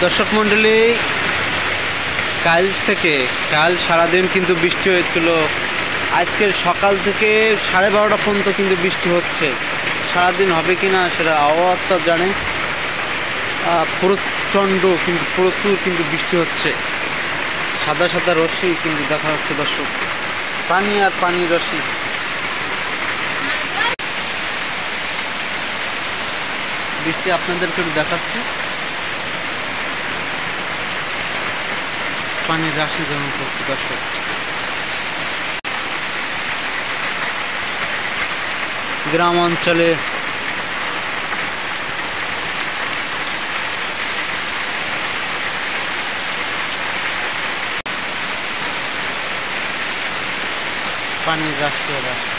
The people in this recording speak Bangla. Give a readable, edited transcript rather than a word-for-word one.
দর্শক মণ্ডলী, কাল সারাদিন কিন্তু বৃষ্টি হয়েছিল। আজকের সকাল থেকে 12:30 পর্যন্ত কিন্তু বৃষ্টি হচ্ছে। সারাদিন হবে কিনা সেটা আবহাওয়া জানে। প্রচণ্ড কিন্তু প্রচুর কিন্তু বৃষ্টি হচ্ছে। সাদা সাদা রশ্মি কিন্তু দেখা যাচ্ছে দর্শক, পানি আর পানির রশ্মি। বৃষ্টি আপনাদেরকে দেখাচ্ছি, পানির রাশি যেমন করছে দর্শক। গ্রাম অঞ্চলে পানির রাশি।